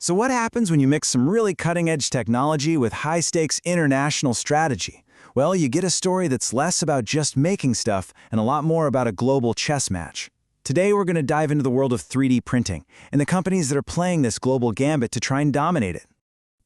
So what happens when you mix some really cutting-edge technology with high-stakes international strategy? Well, you get a story that's less about just making stuff and a lot more about a global chess match. Today, we're going to dive into the world of 3D printing and the companies that are playing this global gambit to try and dominate it.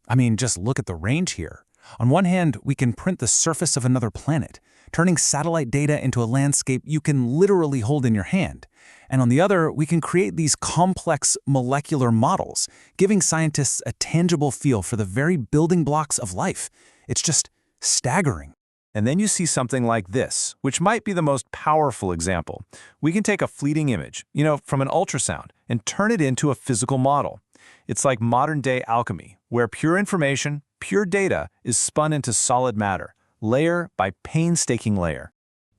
I mean, just look at the range here. On one hand, we can print the surface of another planet, turning satellite data into a landscape you can literally hold in your hand. And on the other, we can create these complex molecular models, giving scientists a tangible feel for the very building blocks of life. It's just staggering. And then you see something like this, which might be the most powerful example. We can take a fleeting image, from an ultrasound, and turn it into a physical model. It's like modern-day alchemy, where pure information, pure data, is spun into solid matter, layer by painstaking layer.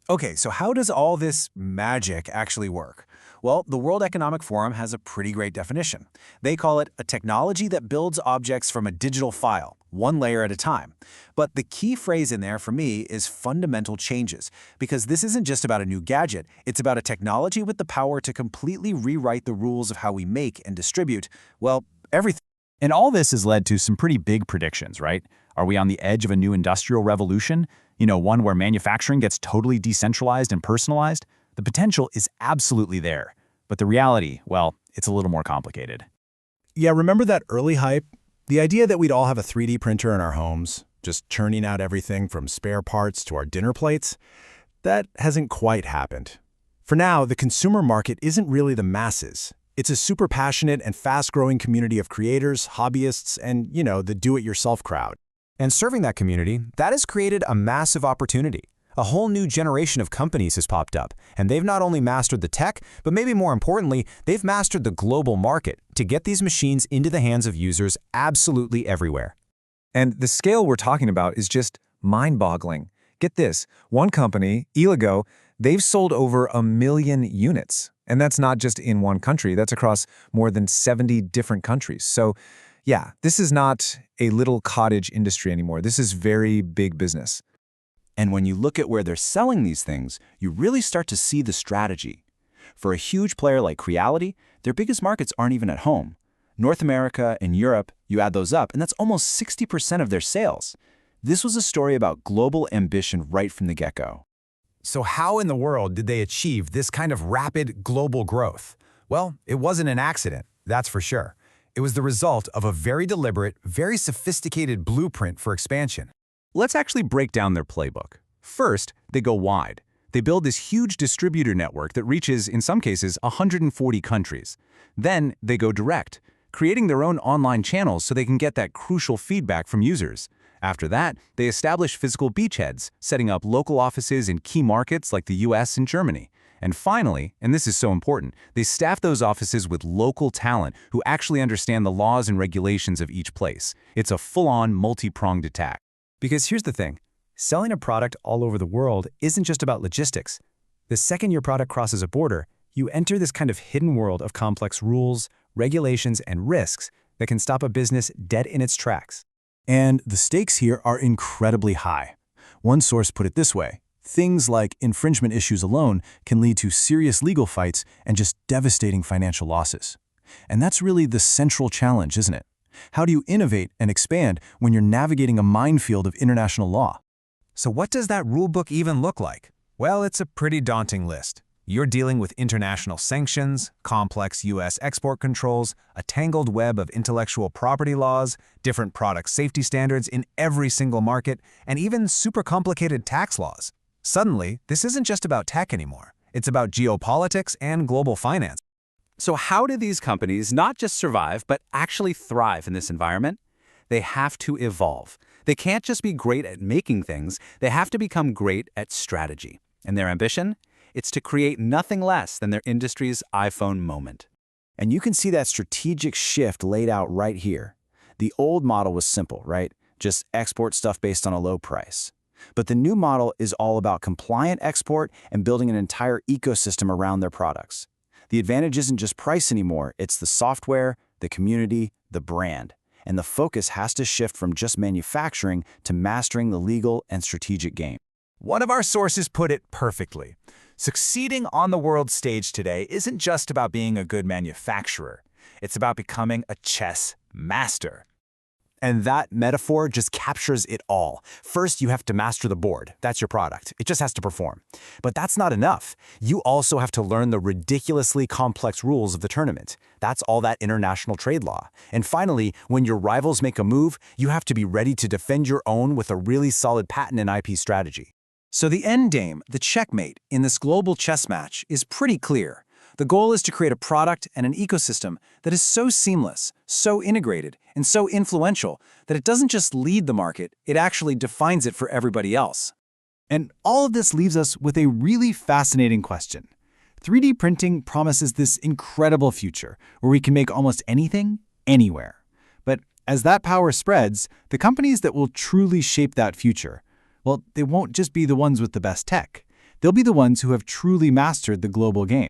Okay, so how does all this magic actually work? Well, the World Economic Forum has a pretty great definition. They call it a technology that builds objects from a digital file, one layer at a time. But the key phrase in there for me is fundamental changes, because this isn't just about a new gadget, it's about a technology with the power to completely rewrite the rules of how we make and distribute, well, everything. And all this has led to some pretty big predictions, right? Are we on the edge of a new industrial revolution? One where manufacturing gets totally decentralized and personalized? The potential is absolutely there. But the reality, well, it's a little more complicated. Yeah, remember that early hype? The idea that we'd all have a 3D printer in our homes, just churning out everything from spare parts to our dinner plates? That hasn't quite happened. For now, the consumer market isn't really the masses. It's a super passionate and fast-growing community of creators, hobbyists, and, the do-it-yourself crowd. And serving that community, that has created a massive opportunity. A whole new generation of companies has popped up, and they've not only mastered the tech, but maybe more importantly, they've mastered the global market to get these machines into the hands of users absolutely everywhere. And the scale we're talking about is just mind-boggling. Get this, one company, Elago, they've sold over 1 million units. And that's not just in one country, that's across more than 70 different countries. So yeah, this is not a little cottage industry anymore. This is very big business. And when you look at where they're selling these things, you really start to see the strategy. For a huge player like Creality, their biggest markets aren't even at home. North America and Europe, you add those up, and that's almost 60% of their sales. This was a story about global ambition right from the get-go. So how in the world did they achieve this kind of rapid global growth? Well, it wasn't an accident, that's for sure. It was the result of a very deliberate, very sophisticated blueprint for expansion. Let's actually break down their playbook. First, they go wide. They build this huge distributor network that reaches, in some cases, 140 countries. Then they go direct, creating their own online channels so they can get that crucial feedback from users. After that, they establish physical beachheads, setting up local offices in key markets like the US and Germany. And finally, and this is so important, they staff those offices with local talent who actually understand the laws and regulations of each place. It's a full-on, multi-pronged attack. Because here's the thing, selling a product all over the world isn't just about logistics. The second your product crosses a border, you enter this kind of hidden world of complex rules, regulations, and risks that can stop a business dead in its tracks. And the stakes here are incredibly high. One source put it this way, things like infringement issues alone can lead to serious legal fights and just devastating financial losses. And that's really the central challenge, isn't it? How do you innovate and expand when you're navigating a minefield of international law? So what does that rulebook even look like? Well, it's a pretty daunting list. You're dealing with international sanctions, complex U.S. export controls, a tangled web of intellectual property laws, different product safety standards in every single market, and even super complicated tax laws. Suddenly, this isn't just about tech anymore. It's about geopolitics and global finance. So how do these companies not just survive, but actually thrive in this environment? They have to evolve. They can't just be great at making things, they have to become great at strategy. And their ambition? It's to create nothing less than their industry's iPhone moment. And you can see that strategic shift laid out right here. The old model was simple, right? Just export stuff based on a low price. But the new model is all about compliant export and building an entire ecosystem around their products. The advantage isn't just price anymore, it's the software, the community, the brand. And the focus has to shift from just manufacturing to mastering the legal and strategic game. One of our sources put it perfectly. Succeeding on the world stage today isn't just about being a good manufacturer. It's about becoming a chess master. And that metaphor just captures it all. First, you have to master the board. That's your product. It just has to perform. But that's not enough. You also have to learn the ridiculously complex rules of the tournament. That's all that international trade law. And finally, when your rivals make a move, you have to be ready to defend your own with a really solid patent and IP strategy. So the end game, the checkmate, in this global chess match is pretty clear. The goal is to create a product and an ecosystem that is so seamless, so integrated, and so influential that it doesn't just lead the market, it actually defines it for everybody else. And all of this leaves us with a really fascinating question. 3D printing promises this incredible future where we can make almost anything, anywhere. But as that power spreads, the companies that will truly shape that future, well, they won't just be the ones with the best tech. They'll be the ones who have truly mastered the global game.